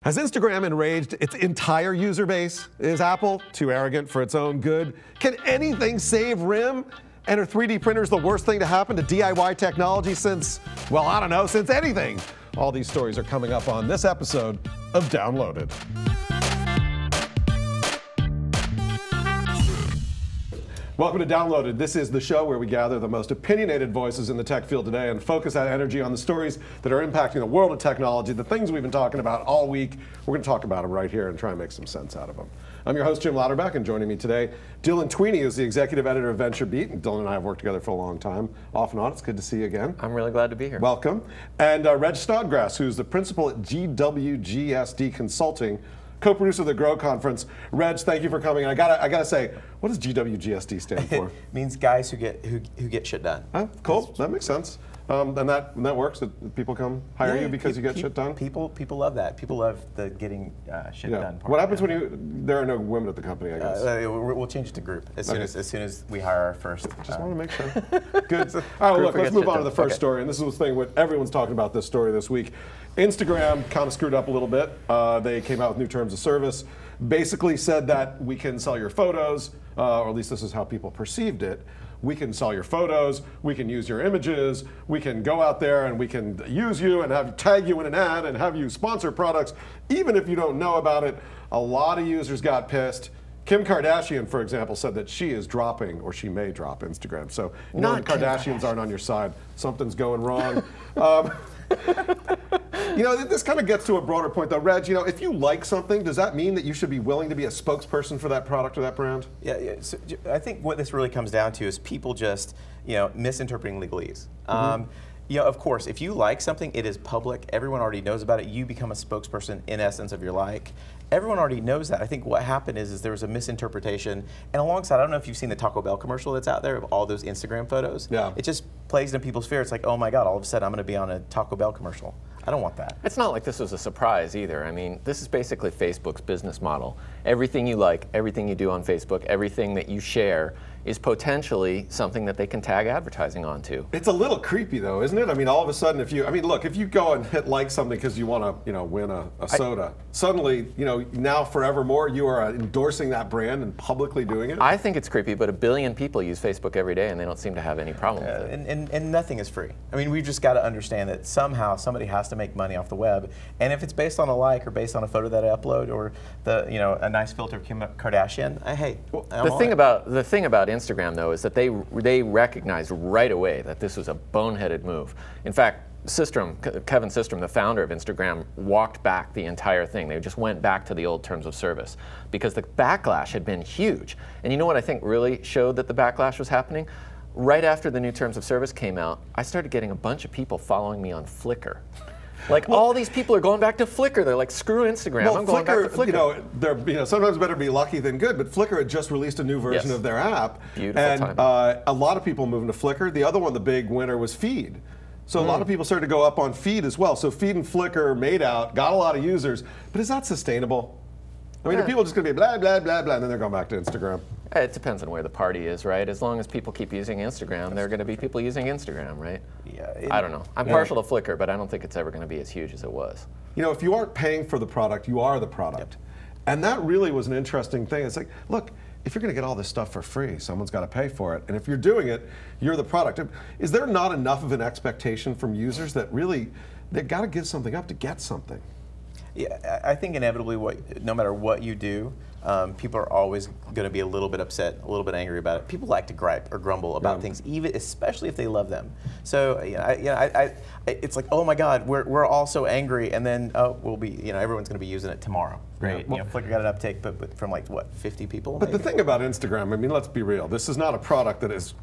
Has Instagram enraged its entire user base? Is Apple too arrogant for its own good? Can anything save RIM? And are 3D printers the worst thing to happen to DIY technology since, well, I don't know, since anything? All these stories are coming up on this episode of Downloaded. Welcome to Downloaded. This is the show where we gather the most opinionated voices in the tech field today and focus that energy on the stories that are impacting the world of technology, the things we've been talking about all week. We're going to talk about them right here and try and make some sense out of them. I'm your host, Jim Lauterbach, and joining me today, Dylan Tweeney is the executive editor of VentureBeat. And Dylan and I have worked together for a long time, off and on. It's good to see you again. I'm really glad to be here. Welcome. And Reg Snodgrass, who's the principal at GWGSD Consulting, co-producer of the Grow Conference. Reg, thank you for coming. And I gotta say, what does GWGSD stand for? It means guys who get shit done. Cool, that makes sense. And that works. That people come hire you because you get shit done. People love that. People love the getting shit done part. What happens when there are no women at the company? I guess we'll change it to group as soon as we hire our first. Just want to make sure. Good. All right, look, let's move on to the first story. And this is the thing. What everyone's talking about this story this week. Instagram kind of screwed up a little bit. They came out with new terms of service. Basically said that we can sell your photos, or at least this is how people perceived it. We can sell your photos, we can use your images, we can go out there and we can use you and tag you in an ad and have you sponsor products, even if you don't know about it. A lot of users got pissed. Kim Kardashian, for example, said that she is dropping, or she may drop Instagram. So you know the Kardashians aren't on your side. Something's going wrong. You know, this kind of gets to a broader point, though. Reg, you know, if you like something, does that mean that you should be willing to be a spokesperson for that product or that brand? Yeah. So I think what this really comes down to is people just, misinterpreting legalese. Of course, if you like something, it is public. Everyone already knows about it. You become a spokesperson, in essence, of your like. Everyone already knows that. I think what happened is there was a misinterpretation. And alongside, I don't know if you've seen the Taco Bell commercial that's out there of all those Instagram photos. Yeah. It just plays in people's fear. It's like, oh my God, all of a sudden I'm going to be on a Taco Bell commercial. I don't want that. It's not like this was a surprise either. I mean, this is basically Facebook's business model. Everything you like, everything you do on Facebook, everything that you share is potentially something that they can tag advertising onto. It's a little creepy though, isn't it? I mean, all of a sudden look, if you go and hit like something because you want to, win a soda, suddenly, now forevermore you are endorsing that brand and publicly doing it? I think it's creepy, but 1 billion people use Facebook every day and they don't seem to have any problem with it. And nothing is free. I mean, we've just got to understand that somehow somebody has to make money off the web, and if it's based on a like or based on a photo that I upload or a nice filter of Kim Kardashian, the thing about Instagram though is that they recognized right away that this was a boneheaded move. In fact, Kevin Systrom, the founder of Instagram, walked back the entire thing. They just went back to the old terms of service because the backlash had been huge. And you know what I think really showed that the backlash was happening? Right after the new terms of service came out, I started getting a bunch of people following me on Flickr. Like, all these people are going back to Flickr. They're like, screw Instagram, I'm going back to Flickr. Sometimes better be lucky than good, but Flickr had just released a new version of their app. Beautiful and a lot of people moving to Flickr. The other one, the big winner, was Feed. So a lot of people started to go up on Feed as well. So Feed and Flickr made out, got a lot of users, but is that sustainable? I mean, are people just going to be blah, blah, blah, blah, and then they're going back to Instagram? It depends on where the party is, right? As long as people keep using Instagram, there are going to be people using Instagram, right? Yeah. I don't know. I'm partial to Flickr, but I don't think it's ever going to be as huge as it was. If you aren't paying for the product, you are the product. Yep. And that really was an interesting thing. It's like, look, if you're going to get all this stuff for free, someone's got to pay for it. And if you're doing it, you're the product. Is there not enough of an expectation from users that really, they've got to give something up to get something? Yeah, I think inevitably, no matter what you do, people are always going to be a little bit upset, a little bit angry about it. People like to gripe or grumble about things, especially if they love them. So it's like, oh my God, we're all so angry, and then we'll be, everyone's going to be using it tomorrow. Great, Flickr got an uptake, but from like what, 50 people? But the thing about Instagram, I mean, let's be real. This is not a product that is,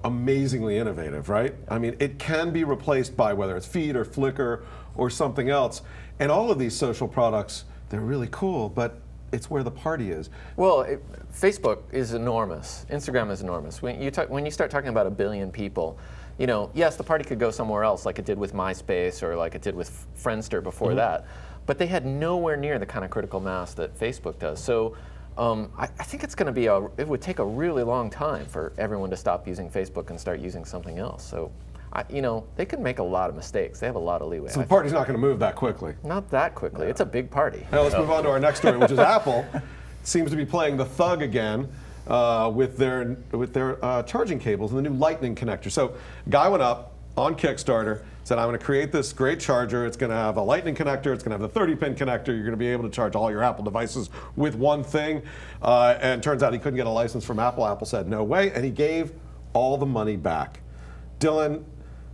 amazingly innovative, right? I mean, it can be replaced by whether it's Feed or Flickr or something else. And all of these social products, they're really cool, but it's where the party is. Well, Facebook is enormous. Instagram is enormous. When you start talking about 1 billion people, yes, the party could go somewhere else, like it did with MySpace or like it did with Friendster before that, but they had nowhere near the kind of critical mass that Facebook does. So I think it's going to be it would take a really long time for everyone to stop using Facebook and start using something else. So you know, they could make a lot of mistakes. They have a lot of leeway. So the party's not going to move that quickly. Not that quickly. It's a big party. Now let's move on to our next story, which is Apple seems to be playing the thug again with their charging cables and the new Lightning connector. So guy went up on Kickstarter, said, I'm going to create this great charger. It's going to have a Lightning connector. It's going to have the 30-pin connector. You're going to be able to charge all your Apple devices with one thing. And turns out he couldn't get a license from Apple. Apple said, no way. And he gave all the money back. Dylan,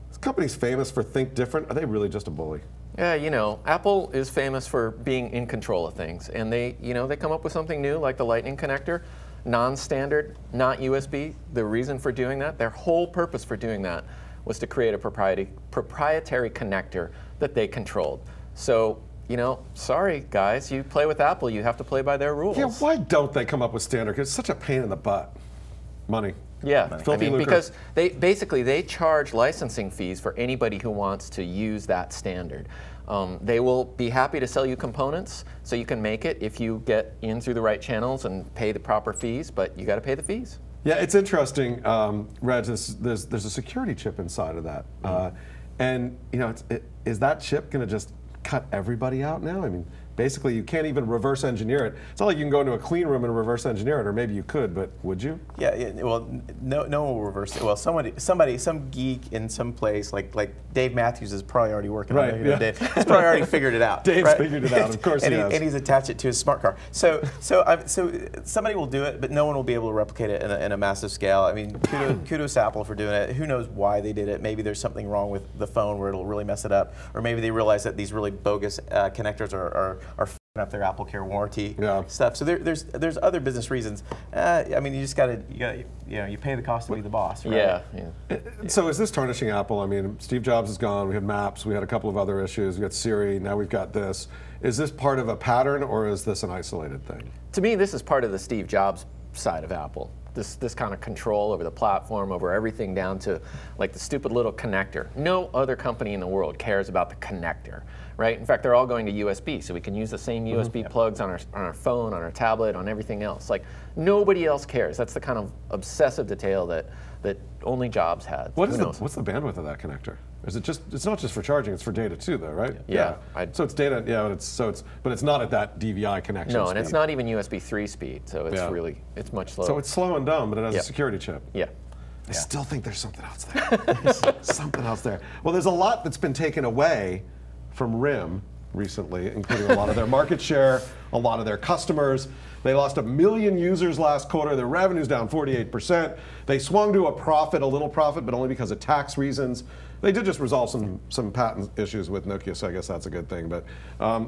this company's famous for think different. Are they really just a bully? Yeah, you know, Apple is famous for being in control of things. And they, you know, they come up with something new like the Lightning connector, non-standard, not USB. The reason for doing that, their whole purpose for doing that was to create a proprietary connector that they controlled. So, you know, sorry guys, you play with Apple, you have to play by their rules. Yeah, why don't they come up with standard? Because it's such a pain in the butt. Money. Yeah, I mean, because they charge licensing fees for anybody who wants to use that standard. They will be happy to sell you components so you can make it if you get in through the right channels and pay the proper fees, but you got to pay the fees. Yeah, it's interesting, Reg. There's a security chip inside of that, and you know, is that chip going to just cut everybody out now? I mean, basically, you can't even reverse engineer it. It's not like you can go into a clean room and reverse engineer it, or maybe you could, but would you? Yeah, well, no one will reverse it. Well, some geek in some place, like Dave Matthews is probably already working on it. Yeah. He's probably already figured it out. Dave's figured it out, of course and he has. And he's attached it to his smart car. So somebody will do it, but no one will be able to replicate it in a massive scale. I meing, kudos to Apple for doing it. Who knows why they did it? Maybe there's something wrong with the phone where it'll really mess it up, or maybe they realize that these really bogus connectors are up their Apple Care warranty stuff. So there's other business reasons. I mean, you just you pay the cost to be the boss, right? Yeah. So is this tarnishing Apple? I mean, Steve Jobs is gone. We had Maps. We had a couple of other issues. We got Siri. Now we've got this. Is this part of a pattern, or is this an isolated thing? To me, this is part of the Steve Jobs side of Apple. This kind of control over the platform, over everything down to like the stupid little connector. No other company in the world cares about the connector, right? In fact, they're all going to USB, so we can use the same USB plugs on our phone, on our tablet, on everything else. Like, nobody else cares. That's the kind of obsessive detail that only Jobs had. What's the bandwidth of that connector? Is it just? It's not just for charging; it's for data too, though, right? Yeah. So it's data. Yeah, but it's not at that DVI connection. No, speed. and it's not even USB 3 speed, so it's it's much slower. So it's slow and dumb, but it has a security chip. Yeah. I still think there's something else there. There's something else there. Well, there's a lot that's been taken away from RIM recently, including a lot of their market share, a lot of their customers. They lost 1 million users last quarter. Their revenue's down 48%. They swung to a little profit, but only because of tax reasons. They did just resolve some patent issues with Nokia, so I guess that's a good thing. But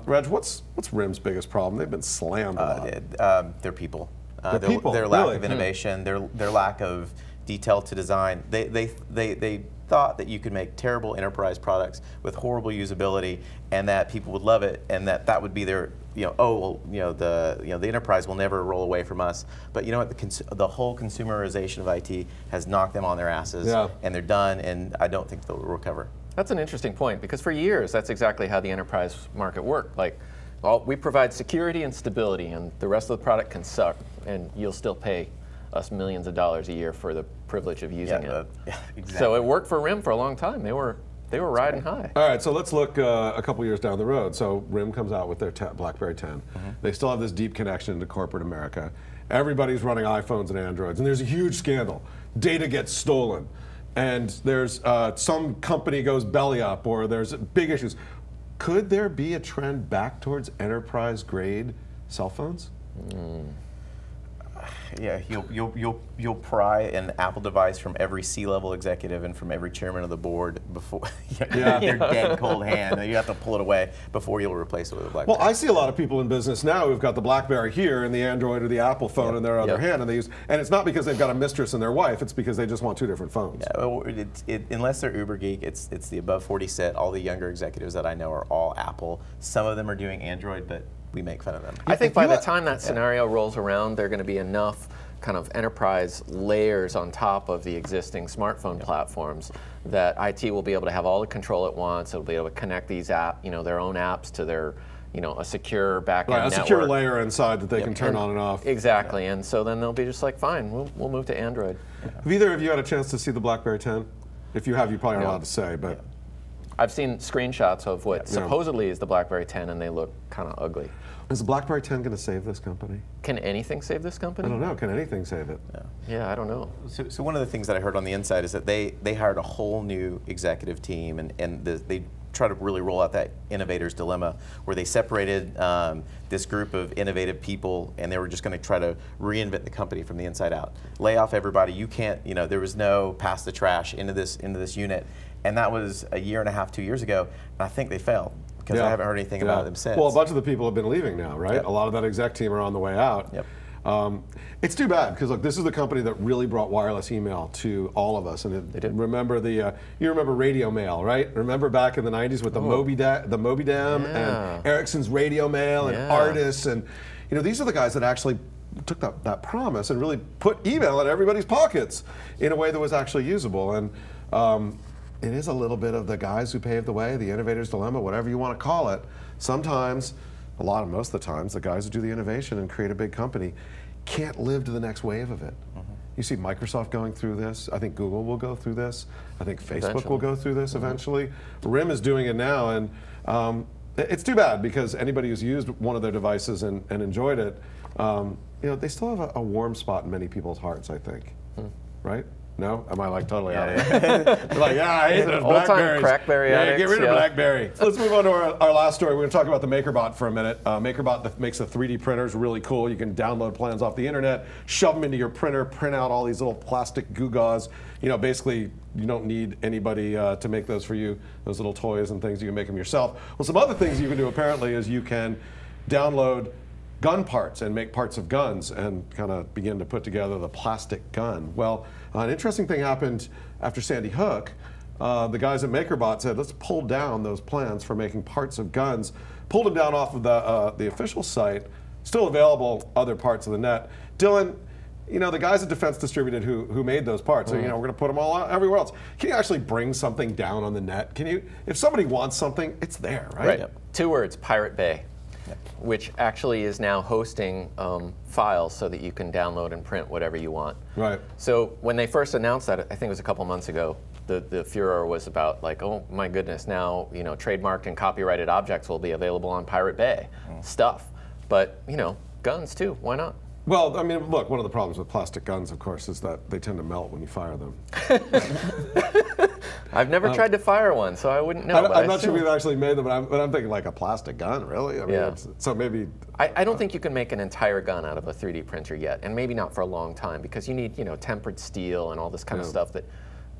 Reg, what's RIM's biggest problem? They've been slammed a lot. Their people. Their lack of innovation, their lack of detail to design. They thought that you could make terrible enterprise products with horrible usability, and that people would love it, and that would be their, the enterprise will never roll away from us. But you know what? The whole consumerization of IT has knocked them on their asses, and they're done. And I don't think they'll recover. That's an interesting point, because for years that's exactly how the enterprise market worked. Like, well, we provide security and stability, and the rest of the product can suck, and you'll still pay us millions of dollars a year for the privilege of using it. Exactly. So it worked for RIM for a long time. They were riding high. All right, so let's look a couple years down the road. So RIM comes out with their BlackBerry 10. They still have this deep connection to corporate America. Everybody's running iPhones and Androids, and there's a huge scandal. Data gets stolen, and there's some company goes belly up, or there's big issues. Could there be a trend back towards enterprise-grade cell phones? Yeah, you'll pry an Apple device from every C-level executive and from every chairman of the board before their dead cold hand. You have to pull it away before you'll replace it with a BlackBerry. Well, I see a lot of people in business now who've got the BlackBerry here and the Android or the Apple phone in their other hand, and it's not because they've got a mistress and their wife. It's because they just want two different phones. Yeah, well, unless they're uber geek, it's the above 40 set. All the younger executives that I know are all Apple. Some of them are doing Android, but we make fun of them. I think by the time that scenario rolls around, there are going to be enough kind of enterprise layers on top of the existing smartphone platforms that IT will be able to have all the control it wants. It'll be able to connect these their own apps to their, a secure backend network. A secure layer inside that they can turn on and off. Exactly, and so then they'll be just like, fine, we'll move to Android. Have either of you had a chance to see the BlackBerry 10? If you have, you probably aren't allowed to say, but. Yeah. I've seen screenshots of what supposedly is the BlackBerry 10, and they look kind of ugly. Is the BlackBerry 10 going to save this company? Can anything save this company? I don't know. Can anything save it? Yeah, I don't know. So one of the things that I heard on the inside is that they hired a whole new executive team, and they try to really roll out that innovator's dilemma, where they separated this group of innovative people, and they were just going to try to reinvent the company from the inside out. Lay off everybody. You can't, there was no pass the trash into this unit. And that was a year and a half, 2 years ago, and I think they failed, because I haven't heard anything about them since. Well, a bunch of the people have been leaving now, right? Yep. A lot of that exec team are on the way out. Yep. It's too bad, because look, this is the company that really brought wireless email to all of us. And they did. Remember you remember radio mail, right? Remember back in the 90s with the Mobidem and Ericsson's radio mail and Artis, and these are the guys that actually took that promise and really put email in everybody's pockets in a way that was actually usable. And it is a little bit of the guys who paved the way, the innovator's dilemma, whatever you want to call it. Sometimes, most of the times, the guys who do the innovation and create a big company can't live to the next wave of it. You see Microsoft going through this. I think Google will go through this. I think Facebook will go through this eventually. RIM is doing it now, and it's too bad, because anybody who's used one of their devices and enjoyed it, they still have a warm spot in many people's hearts, I think. Right? No? Am I like totally out of it? They're like, I hate those Blackberries. Crackberry addicts, get rid of Blackberry. So let's move on to our last story. We're going to talk about the MakerBot for a minute. MakerBot that makes the 3D printers really cool. You can download plans off the internet, shove them into your printer, print out all these little plastic gewgaws. Basically, you don't need anybody to make those for you, those little toys and things. You can make them yourself. Well, some other things you can do apparently is you can download gun parts and make parts of guns and kind of begin to put together the plastic gun. Well, an interesting thing happened after Sandy Hook. The guys at MakerBot said, let's pull down those plans for making parts of guns. Pulled them down off of the official site. Still available other parts of the net. Dylan, the guys at Defense Distributed who made those parts, so, we're going to put them all out everywhere else. Can you actually bring something down on the net? Can you, if somebody wants something, it's there, right? Right. 2 words, Pirate Bay, which actually is now hosting files so that you can download and print whatever you want. Right. So when they first announced that, I think it was a couple months ago, the furor was about like, oh my goodness, now trademarked and copyrighted objects will be available on Pirate Bay stuff. But guns too, why not? Well, I mean, look, one of the problems with plastic guns, of course, is that they tend to melt when you fire them. I've never tried to fire one, so I wouldn't know. I'm not sure we've actually made them, but I'm thinking like a plastic gun, really? I mean, so maybe... I don't think you can make an entire gun out of a 3D printer yet, and maybe not for a long time, because you need, tempered steel and all this kind of stuff that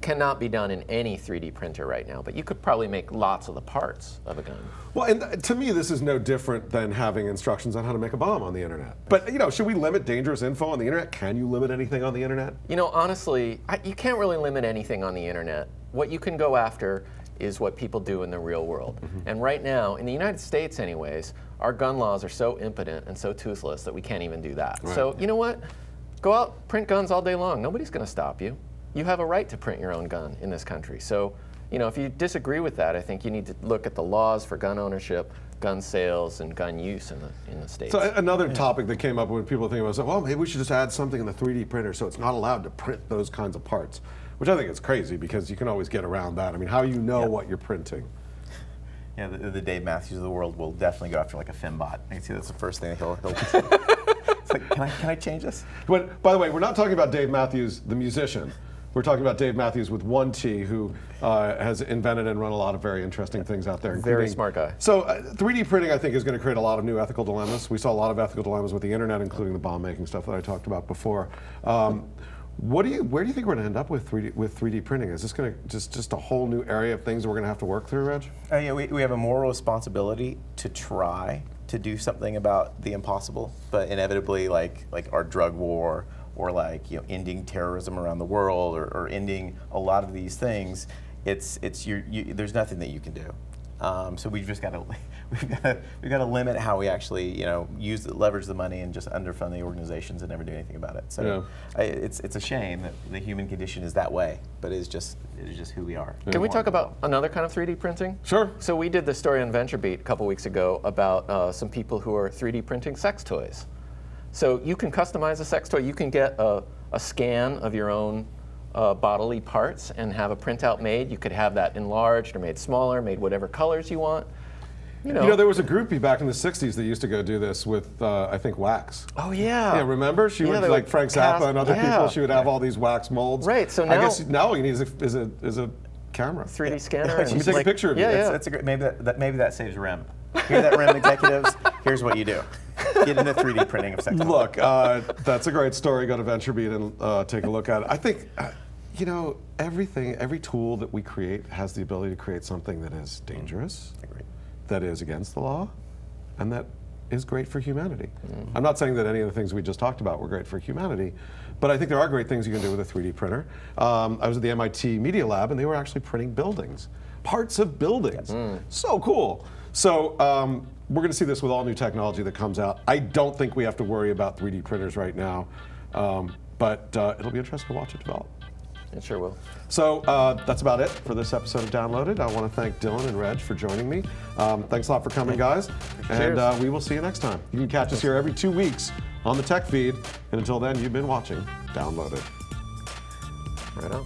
cannot be done in any 3D printer right now, but you could probably make lots of the parts of a gun. Well, and to me, this is no different than having instructions on how to make a bomb on the internet. But, should we limit dangerous info on the internet? Can you limit anything on the internet? Honestly, you can't really limit anything on the internet. What you can go after is what people do in the real world. And right now, in the United States anyways, our gun laws are so impotent and so toothless that we can't even do that. Right. So, you know what? Go out, print guns all day long. Nobody's going to stop you. You have a right to print your own gun in this country. So, if you disagree with that, I think you need to look at the laws for gun ownership, gun sales, and gun use in the States. So another topic that came up when people think about, well, maybe we should just add something in the 3D printer so it's not allowed to print those kinds of parts, which I think is crazy, because you can always get around that. I mean, how do you know what you're printing? Yeah, the Dave Matthews of the world will definitely go after like a FemBot. I can see that's the first thing he'll it's like, can I change this? But, by the way, we're not talking about Dave Matthews, the musician. We're talking about Dave Matthews with one T, who has invented and run a lot of very interesting things out there. Very smart guy. So 3D printing, I think, is going to create a lot of new ethical dilemmas. We saw a lot of ethical dilemmas with the internet, including the bomb-making stuff that I talked about before. Where do you think we're going to end up with 3D printing? Is this going to just a whole new area of things that we're going to have to work through, Reg? Yeah, we have a moral responsibility to try to do something about the impossible, but inevitably, like our drug war, or ending terrorism around the world, or ending a lot of these things, there's nothing that you can do. So we've just got to limit how we actually leverage the money and just underfund the organizations and never do anything about it. So it's a shame that the human condition is that way, but it is just who we are. Can we talk about another kind of 3D printing? Sure. So we did this story on VentureBeat a couple weeks ago about some people who are 3D printing sex toys. So you can customize a sex toy. You can get a scan of your own bodily parts and have a printout made. You could have that enlarged or made smaller, made whatever colors you want. You know, there was a groupie back in the 60s that used to go do this with, I think, wax. Oh, yeah. Yeah, remember? She would, like Frank Zappa and other people, she would have all these wax molds. Right, so now... I guess now what you need is a camera. 3D scanner. Let me take a picture of you. That's a great, maybe that saves RIM. Hear that, RIM executives? Here's what you do. Get into 3D printing of sex. Look, that's a great story. Go to VentureBeat and take a look at it. I think, you know, every tool that we create has the ability to create something that is dangerous, that is against the law, and that is great for humanity. I'm not saying that any of the things we just talked about were great for humanity, but I think there are great things you can do with a 3D printer. I was at the MIT Media Lab, and they were actually printing buildings, parts of buildings. So cool. So we're going to see this with all new technology that comes out. I don't think we have to worry about 3D printers right now, but it'll be interesting to watch it develop. It sure will. So that's about it for this episode of Downloaded. I want to thank Dylan and Reg for joining me. Thanks a lot for coming, guys. Cheers. And we will see you next time. You can catch us here every 2 weeks on the Tech Feed. And until then, you've been watching Downloaded. Right on.